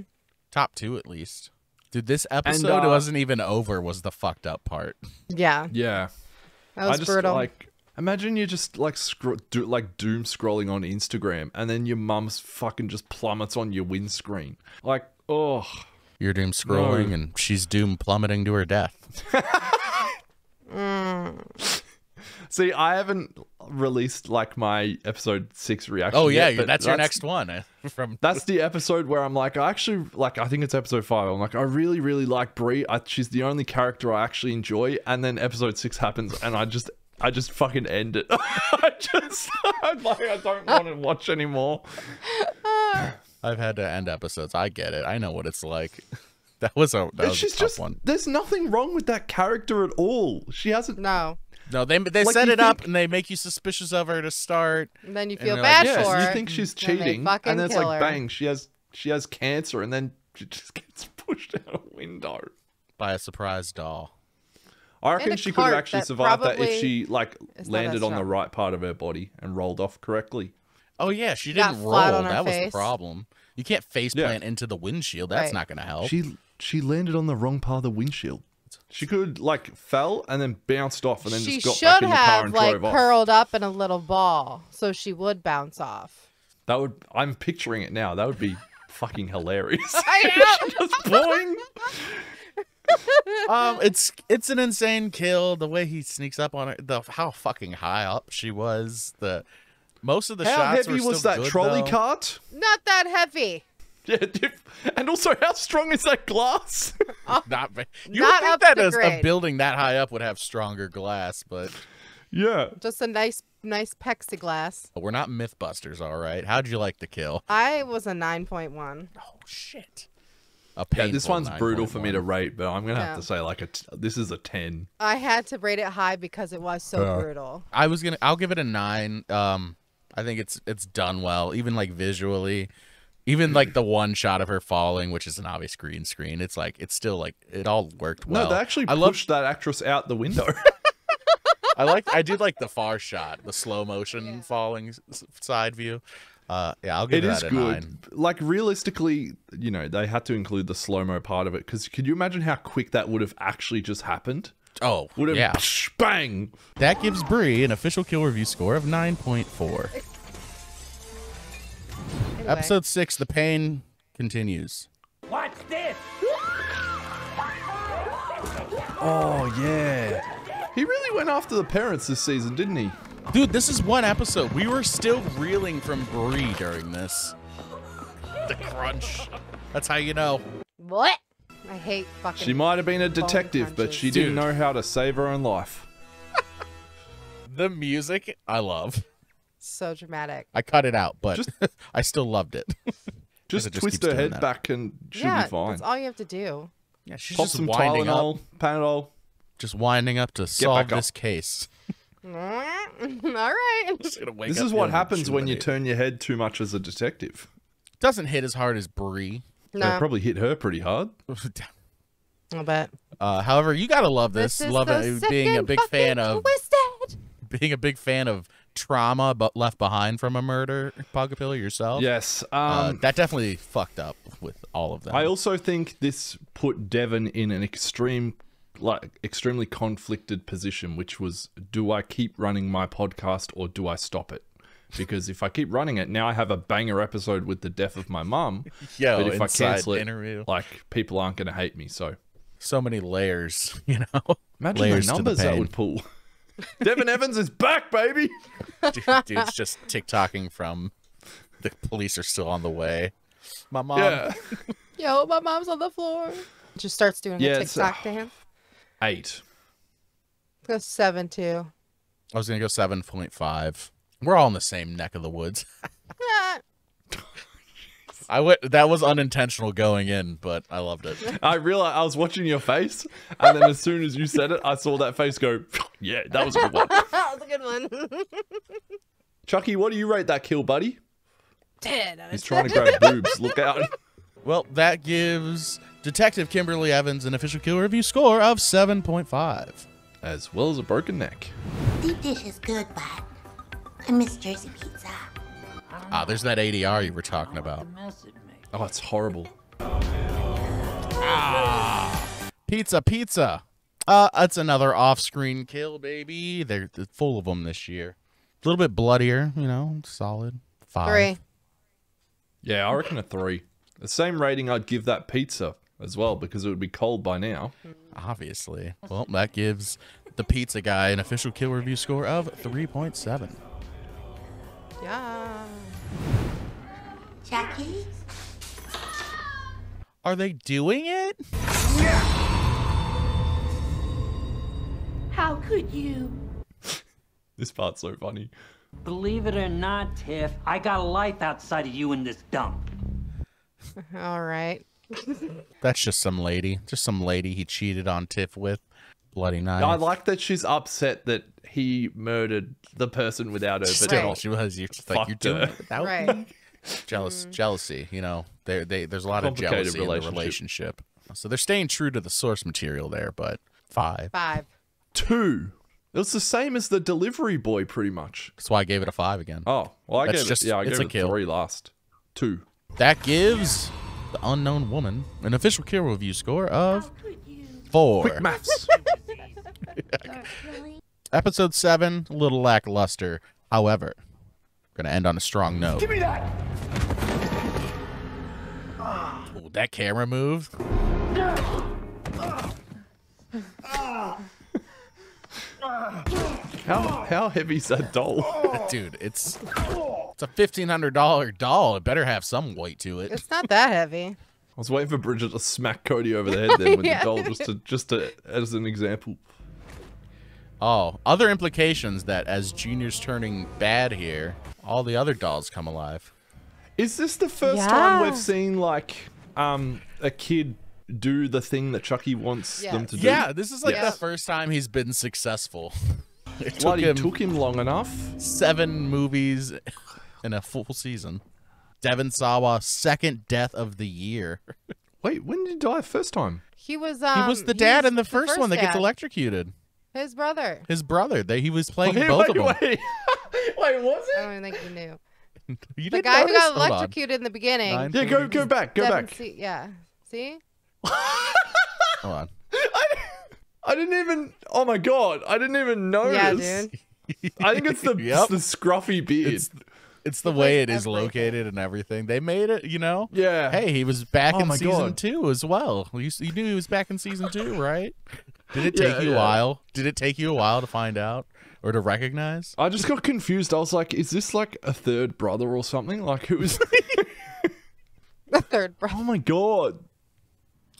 Top 2 at least. Dude, this episode wasn't even over was the fucked up part. Yeah. Yeah. That was I just brutal. like imagine you just like doom scrolling on Instagram and then your mum's fucking just plummets on your windscreen. Like, oh. You're doom scrolling and she's doom plummeting to her death. See, I haven't released like my episode 6 reaction. Oh yeah, yet, but that's your next one. From That's the episode where I'm like, I think it's episode 5. I'm like, I really, really like Brie. She's the only character I actually enjoy. And then episode 6 happens, and I just fucking end it. I'm like, I don't want to watch anymore. I've had to end episodes. I get it. I know what it's like. That was a She's tough just one. there's nothing wrong with that character at all. She hasn't. No. No, they Like, set you it up think- and they make you suspicious of her to start. And then you And feel they're bad like, Yes, for you her. think she's Then they cheating, fucking and then it's kill like, her. bang, she has cancer, and then she just gets pushed out a window. By a surprise doll. I reckon a she could have cart actually that survived that if probably she like is not landed that on the strong. right part of her body and rolled off correctly. Oh yeah, she Got didn't roll. flat on her That was the face. problem. You can't face plant into the windshield. That's Right. not going to help. She landed on the wrong part of the windshield. She could like fell and then bounced off and then She just got back should in the car have and like drove off. curled up in a little ball so she would bounce off. That would. I'm picturing it now. That would be fucking hilarious. I know. Just boing. It's an insane kill. The way he sneaks up on her, how fucking high up she was. Most of the How shots heavy were was still that good, trolley though. cart? Not that heavy. Yeah, and also how strong is that glass? Not you Not would up think to that a grade. building that high up would have stronger glass, but Yeah. Just a nice plexiglass. we're not MythBusters, all right. How'd you like the kill? I was a 9.1. Oh shit! Yeah, this painful one's brutal for me to 9.1. rate, but I'm gonna have Yeah. to say like this is a 10. I had to rate it high because it was so brutal. I'll give it a 9. I think it's done well, even like visually. Even like the one shot of her falling, which is an obvious green screen, it's still like it all worked well. No, they actually I love pushed that actress out the window. I did like the far shot, the slow motion falling side view. Yeah, I'll give It that is a good. 9. Like realistically, you know, they had to include the slow mo part of it because could you imagine how quick that would have actually just happened? Oh, Would have yeah. bang. That gives Brie an official kill review score of 9.4. Anyway. Episode 6, The Pain continues. What's this? Oh yeah. He really went after the parents this season, didn't he? Dude, this is one episode. We were still reeling from Brie during this. The crunch. That's how you know. What? I hate fucking. She might have been a bone detective, but she crunches. didn't Dude. know how to save her own life. The music, I love. So dramatic. I cut it out, but Just- I still loved it. Just it just twist keeps her doing head that. back and she'll Yeah, be fine. that's all you have to do. Yeah, she's Pop just some winding Tylenol, up. Panadol. Just winding up to solve back up. this case. All right. Just gonna wake This up is what feeling happens when you rejuvenated. turn your head too much as a detective. Doesn't hit as hard as Brie. They No, probably hit her pretty hard. I bet. However, you gotta love this. is Love the it. Being a second big fan fucking of Twisted. trauma, but left behind from a murder, Pogapilla yourself. Yes. That definitely fucked up with all of them. I also think this put Devon in an extremely conflicted position, which was, do I keep running my podcast or do I stop it? Because if I keep running it, now I have a banger episode with the death of my mum. Yo, but if I inside cancel it, interview. like, people aren't going to hate me. So So many layers, you know. imagine layers the to numbers that pain. would pull. Devon Evans is back, baby. Dude's just TikToking from the police are still on the way. My mom. Yeah. Yo, my mom's on the floor. Just starts doing Yeah, a it's, TikTok to him. 8. Let's go 7 too. I was gonna go 7.5. We're all in the same neck of the woods. That was unintentional going in, but I loved it. I realized I was watching your face, and then as soon as you said it, I saw that face go, yeah, that was a good one. That was a good one. Chucky, what do you rate that kill, buddy? 10. He's trying to grab boobs. Look out. Well, that gives Detective Kimberly Evans an official kill review score of 7.5. As well as a broken neck. Deep dish is good, but I miss Jersey pizza. Ah, there's that ADR you were talking about. Oh, it's horrible. Pizza. It's another off-screen kill, baby. They're full of them this year. A little bit bloodier, solid. 5. 3. Yeah, I reckon a 3. The same rating I'd give that pizza as well, because it would be cold by now. Obviously. Well, that gives the pizza guy an official kill review score of 3.7. Yeah. Jackie? Are they doing it? How could you? This part's so funny. Believe it or not, Tiff, I got a life outside of you in this dump. All right. That's just some lady. Just some lady he cheated on Tiff with. Bloody knife. I like that she's upset that he murdered the person without her, but Still, not she was. You're just like, you're fucked doing her. it without me? Right. Jealousy. There's a lot of Complicated jealousy in the relationship. So they're staying true to the source material there, but 5. 5. 2. It was the same as the delivery boy, pretty much. That's why I gave it a 5 again. Oh, well, I That's gave just- it. Yeah, I it's gave a it kill. 3 last. 2. That gives the unknown woman an official kill review score of 4. Quick maths. Really? Episode 7, a little lackluster. However, gonna end on a strong note. Give me that. Ooh, that camera move. How heavy's that doll? Dude, it's a $1,500 doll. It better have some weight to it. It's not that heavy. I was waiting for Bridget to smack Cody over the head then with Yeah. the doll, just to as an example. Oh, other implications that as Junior's turning bad here, all the other dolls come alive. Is this the first time Yeah. we've seen like a kid do the thing that Chucky wants Yes. them to do? Yeah, this is like Yes. the first time he's been successful. It Bloody took him long enough. 7 movies in a full season. Devon Sawa, second death of the year. Wait, when did he die first time? He was He was the dad in the first one that gets dad. electrocuted. His brother. His brother. He was playing Wait, both of them. wait, was I don't even think you knew. You The didn't guy who notice? got Hold on. electrocuted in the beginning. 9, Yeah, go back, go Devin back. Yeah. See? Hold on. I didn't even. Oh my god, I didn't even notice. Yeah, dude. I think it's the Yep. the scruffy beard. It's the way it like is everything. located and everything. They made it, Yeah. Hey, he was back Oh in my season God. 2 as well. You knew he was back in season 2, right? Did it take Yeah, you a yeah. while? Did it take you a while to find out or to recognize? I just got confused. I was like, is this like a third brother or something? Like, who is. The third brother. Oh my god.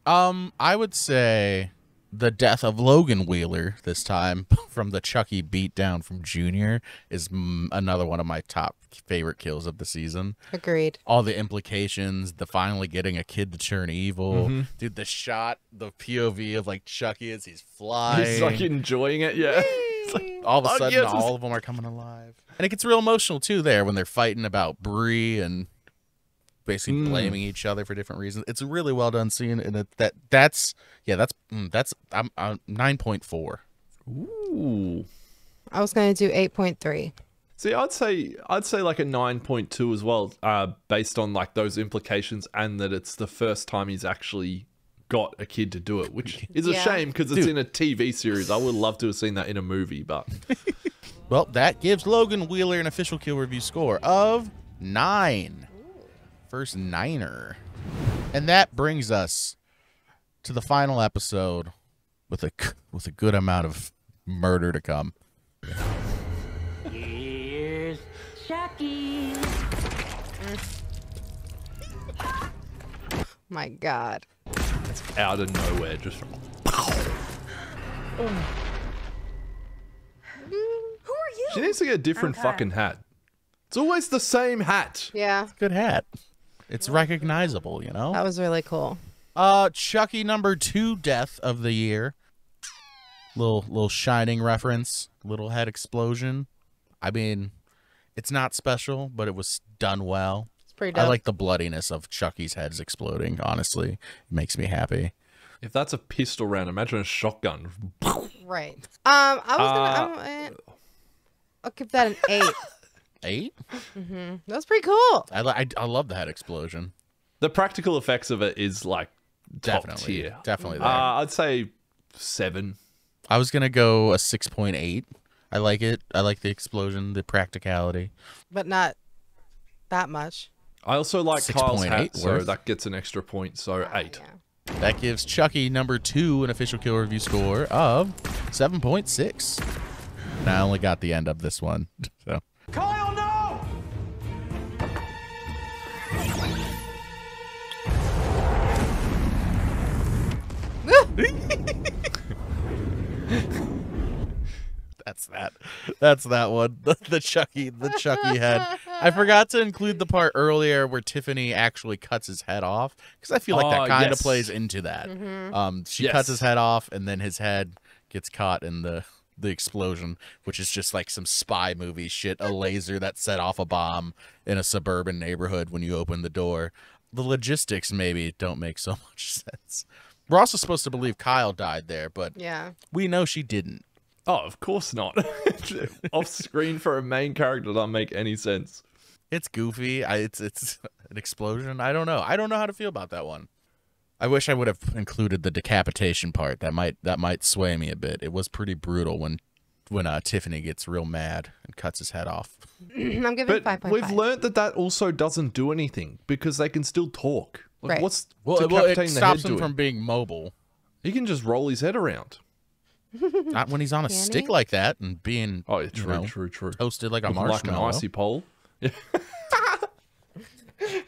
I would say the death of Logan Wheeler this time from the Chucky beatdown from Junior is another one of my top favorite kills of the season. Agreed. All the implications, the finally getting a kid to turn evil. Dude, the shot, the POV of like Chucky as he's flying. He's like enjoying it, yeah. It's like, all of a oh, sudden, yes, all of them are coming alive. And it gets real emotional too there when they're fighting about Bree and basically blaming each other for different reasons. It's a really well done scene, and that's I'm 9.4. Ooh. I was going to do 8.3. See, I'd say like a 9.2 as well, based on like those implications and that it's the first time he's actually got a kid to do it, which is a Yeah. shame because it's Dude. in a TV series. I would love to have seen that in a movie, but Well, that gives Logan Wheeler an official kill review score of 9. First 9er. And that brings us to the final episode with a good amount of murder to come. Here's Chucky. My God. out of nowhere, just Who are you? she needs to get a different fucking hat. It's always the same hat. Yeah. Good hat. It's recognizable, you know? That was really cool. Chucky number 2 death of the year. Little Shining reference, little head explosion. I mean, it's not special, but it was done well. It's pretty dope. I like the bloodiness of Chucky's heads exploding, honestly. It makes me happy. If that's a pistol round, imagine a shotgun. Right. I'll give that an 8. 8? That was pretty cool. I love the head explosion. The practical effects of it is like top Definitely. tier. Definitely there. I'd say 7. I was going to go a 6.8. I like it. I like the explosion, the practicality. But not that much. I also like Kyle's 6.8 hat, so worth. that gets an extra point, so 8. Yeah. That gives Chucky number 2 an official kill review score of 7.6. And I only got the end of this one. So. Kyle, no! That's that one. The Chucky head. I forgot to include the part earlier where Tiffany actually cuts his head off because I feel like that kind of yes. plays into that. She Yes. cuts his head off and then his head gets caught in the explosion, which is just like some spy movie shit. A laser that set off a bomb in a suburban neighborhood when you open the door. The logistics maybe don't make so much sense. We're also supposed to believe Kyle died there, but Yeah. we know she didn't. Oh, of course not. Off screen for a main character doesn't make any sense. It's goofy. It's an explosion. I don't know. I don't know how to feel about that one. I wish I would have included the decapitation part. That might sway me a bit. It was pretty brutal when Tiffany gets real mad and cuts his head off. I'm giving But 5.5. we've learned that also doesn't do anything because they can still talk. Like, Right. what's Well, it decapitating the stops head him doing? from being mobile. He can just roll his head around. Not when he's on a Can stick he? like that and being Oh, yeah, true, you know, true. toasted like a Like an marshmallow. icy pole. Yeah.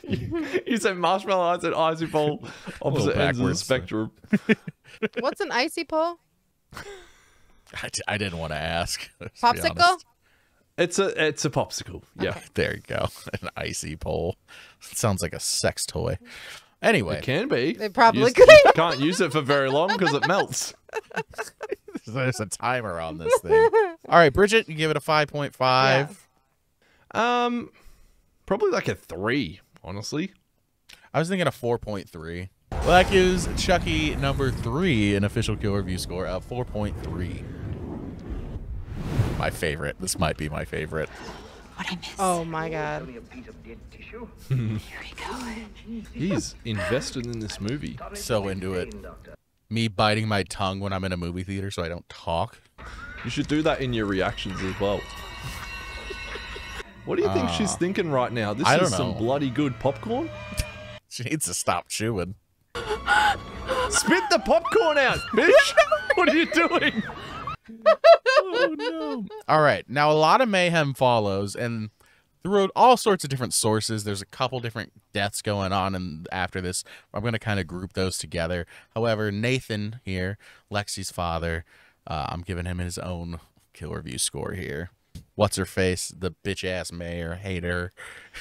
You said marshmallow, I said icy pole. Opposite ends of the backwards. spectrum. What's an icy pole? I didn't want to ask. to be Popsicle? honest. It's a popsicle. Yeah. Okay. There you go. An icy pole. Sounds like a sex toy. Anyway, It can be. They probably You could. you can't use it for very long because it melts. there's a timer on this thing. All right, Bridget, you give it a 5.5. Yeah. Probably like a 3, honestly. I was thinking a 4.3. Well, that gives Chucky number 3 an official kill review score of 4.3. My favorite. This might be my favorite. What I miss? Oh my god. He's invested in this movie. So into it. Me biting my tongue when I'm in a movie theater so I don't talk. You should do that in your reactions as well. What do you think she's thinking right now? This I don't is some know. bloody good popcorn? She needs to stop chewing. Spit the popcorn out, bitch! What are you doing? Oh no. All right. Now a lot of mayhem follows, and through all sorts of different sources, there's a couple different deaths going on, and after this, I'm going to kind of group those together. However, Nathan here, Lexi's father, I'm giving him his own kill review score here. What's her face? The bitch ass mayor, hate her.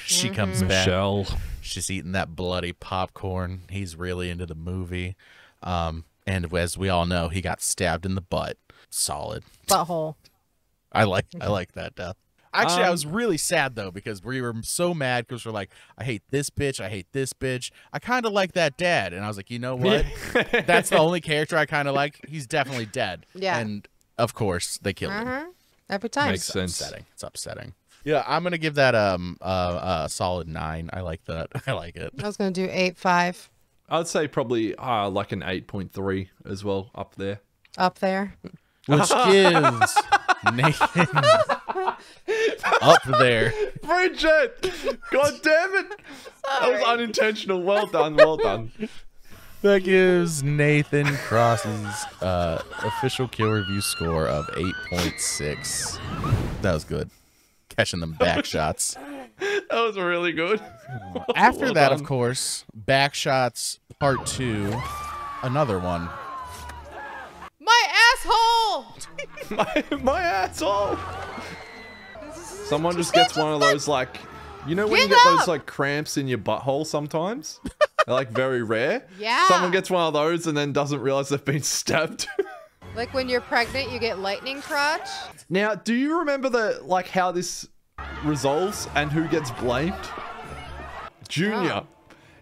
She comes back. Michelle. She's eating that bloody popcorn. He's really into the movie. And as we all know, he got stabbed in the butt. Solid. Butthole. I like that death. Actually, I was really sad though because we were so mad because we're like, I hate this bitch, I hate this bitch. I kind of like that dad, and I was like, you know what? That's the only character I kind of like. He's definitely dead. Yeah. And of course, they killed him. Every time. Makes sense. Upsetting. It's upsetting. Yeah, I'm gonna give that a solid 9. I like that. I like it. I was gonna do 8.5 I'd say probably like an 8.3 as well, up there. up there. Which gives Nathan up there. Bridget! God damn it! That was unintentional. Well done, well done. That gives Nathan Cross's official kill review score of 8.6. That was good. Catching them back shots. That was really good. After Well that, done. of course, back shots part 2. Another one. My asshole! My asshole! Someone just gets one of those, like, You know when you Give get up! those like cramps in your butthole sometimes? They're like very rare. Yeah. Someone gets one of those and then doesn't realize they've been stabbed. Like when you're pregnant, you get lightning crotch. Now, do you remember how this resolves and who gets blamed? Junior. Oh.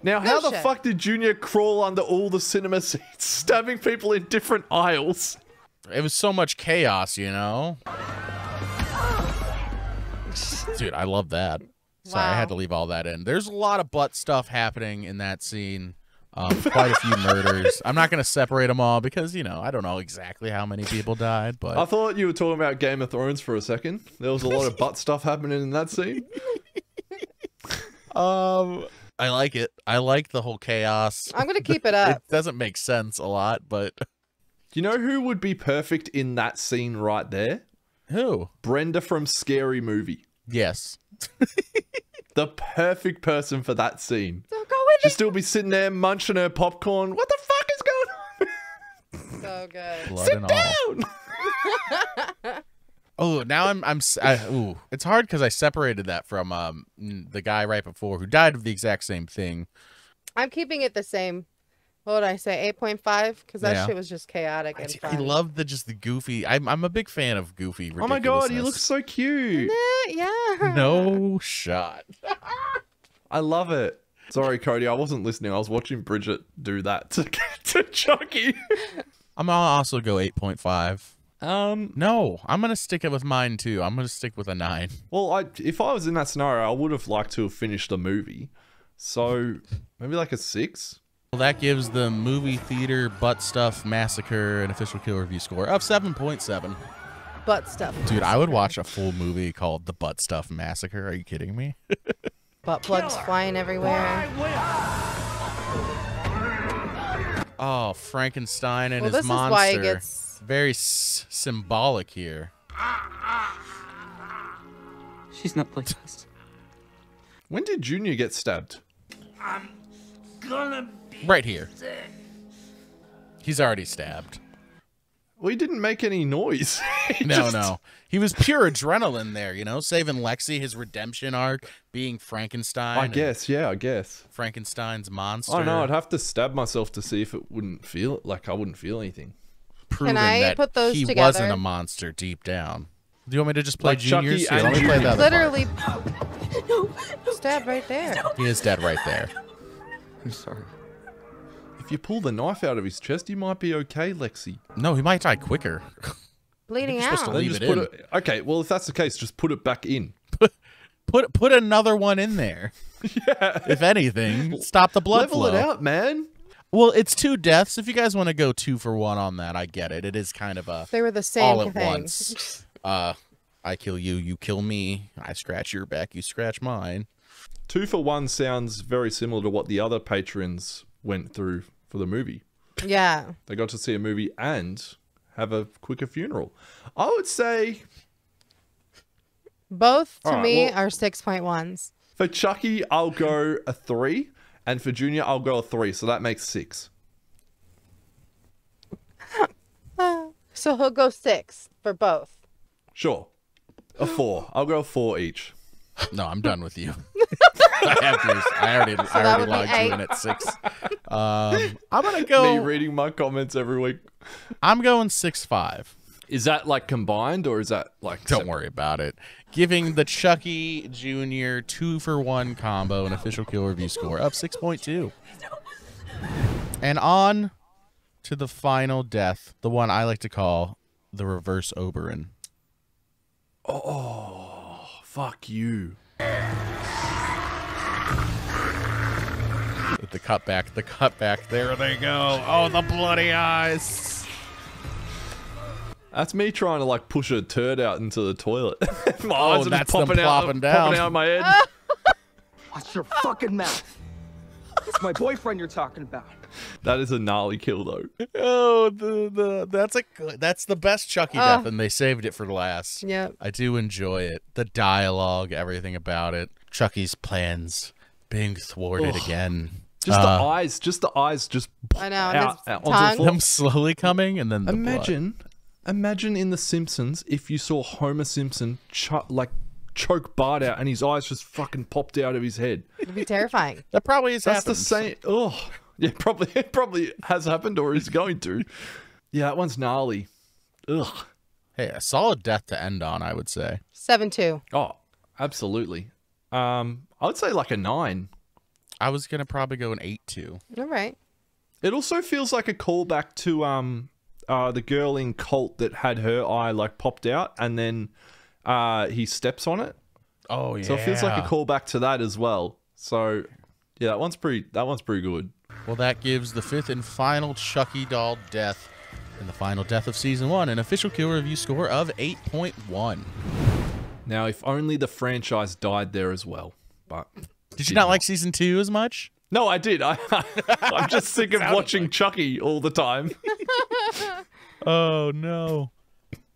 Now, how No the shit. fuck did Junior crawl under all the cinema seats, stabbing people in different aisles? It was so much chaos, you know? Dude, I love that. Sorry, I had to Wow. leave all that in. There's a lot of butt stuff happening in that scene. Quite a few murders. I'm not going to separate them all because, you know, I don't know exactly how many people died, but... I thought you were talking about Game of Thrones for a second. There was a lot of butt stuff happening in that scene. I like it. I like the whole chaos. I'm gonna keep it It up. doesn't make sense a lot, but... You know who would be perfect in that scene right there? Who? Brenda from Scary Movie. Yes. The perfect person for that scene. Don't go with She'd still be sitting there munching her popcorn. What the fuck is going on? it. So good. Blood and all. Down! Oh, now ooh, it's hard because I separated that from the guy right before who died of the exact same thing. I'm keeping it the same. What did I say? 8.5? Because that Yeah. shit was just chaotic and I fun. love the goofy. I'm a big fan of goofy. Oh my god, he ridiculousness. looks so cute. Yeah. No shot. I love it. Sorry, Cody, I wasn't listening. I was watching Bridget do that to Chucky. I'm gonna also go 8.5. No, I'm gonna stick it with mine too. I'm gonna stick with a 9. Well, if I was in that scenario, I would have liked to have finished the movie. So maybe like a 6. Well, that gives the movie theater butt stuff massacre an official kill review score of 7.7. Butt stuff. Dude, I would watch a full movie called The Butt Stuff Massacre. Are you kidding me? Butt plugs flying everywhere. Oh, Frankenstein and Well, his this is monster. why it gets. Very symbolic here. She's not like this. When did Junior get stabbed? Gonna Right here. He's already stabbed. Well, he didn't make any noise. He No, just- no. He was pure adrenaline there, you know, saving Lexi, his redemption arc, being Frankenstein. I and guess, yeah, I guess. Frankenstein's monster. I don't know. I'd have to stab myself to see if it wouldn't feel like I wouldn't feel anything. Proving I that put those he together? wasn't a monster deep down. Do you want me to just play Like Junior's? Chucky Here, and let me play the other part. Literally. Stab right there. He is dead right there. I'm sorry. If you pull the knife out of his chest, you might be okay, Lexi. No, he might die quicker. Bleeding you're supposed to out. leave Just it put in. it. Okay, well, if that's the case, just put it back in. Put another one in there. Yeah. If anything, stop the blood Level flow. it out, man. Well, it's 2 deaths. If you guys want to go 2 for 1 on that, I get it. It is kind of a They were the same all at thing. once. I kill you, you kill me. I scratch your back, you scratch mine. 2 for 1 sounds very similar to what the other patrons went through for the movie. Yeah. They got to see a movie and have a quicker funeral. I would say Both to All right, me well- are 6.1s. for Chucky, I'll go a 3, and for Junior, I'll go a 3. So that makes 6. So he'll go 6 for both. Sure, a 4. I'll go 4 each. No, I'm done with you. I already that would be logged you 8. in at 6. I'm gonna Me go. reading my comments every week. I'm going 6.5. Is that like combined or is that like? Don't separate? worry about it. Giving the Chucky Jr. 2 for 1 combo an official kill review score of 6.2. And on to the final death, the one I like to call the reverse Oberon. Fuck you. The cutback. There they go. Oh, the bloody eyes. That's me trying to like push a turd out into the toilet. My Oh, eyes are just that's them popping out, plopping down. popping out my head. Watch your fucking mouth. It's my boyfriend you're talking about. That is a gnarly kill though. Oh, that's the best Chucky death, and they saved it for last. Yep. I do enjoy it. The dialogue, everything about it. Chucky's plans being thwarted again. Just the eyes, just I know. and out, his out onto the tongue. floor. Them slowly coming, and then the blood. Imagine in The Simpsons if you saw Homer Simpson choke Bart out and his eyes just fucking popped out of his head. It'd be terrifying. That probably is That's the same. Oh, yeah, probably it probably has happened or is going to. Yeah, that one's gnarly. Ugh. Hey, a solid death to end on, I would say. 7-2. Oh, absolutely. I would say like a 9. I was gonna probably go an 8-2. All right. It also feels like a callback to the girl in Cult that had her eye like popped out and then he steps on it. Oh yeah. So it feels like a callback to that as well. So yeah, that one's pretty good. Well, that gives the 5th and final Chucky doll death and the final death of season 1 an official kill review score of 8.1. Now, if only the franchise died there as well. But Did you not like season 2 as much? no, I did. I'm just sick of watching Chucky all the time. Oh no.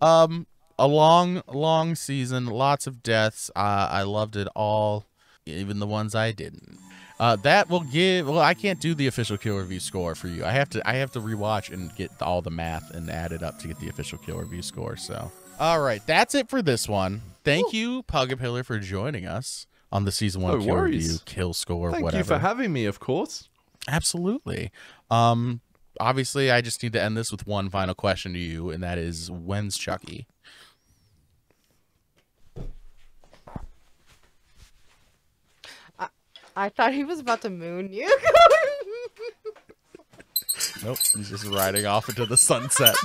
A long season, lots of deaths. I loved it all, even the ones I didn't. That will give. Well, I can't do the official kill review score for you. I have to rewatch and get all the math and add it up to get the official kill review score. So, all right, that's it for this one. Thank you, Pugapillar, for joining us on the season 1 No kill worries. review, kill score, Thank whatever. you for having me, of course. Absolutely. Obviously, I just need to end this with one final question to you, and that is, when's Chucky? I thought he was about to moon you. Nope, he's just riding off into the sunset.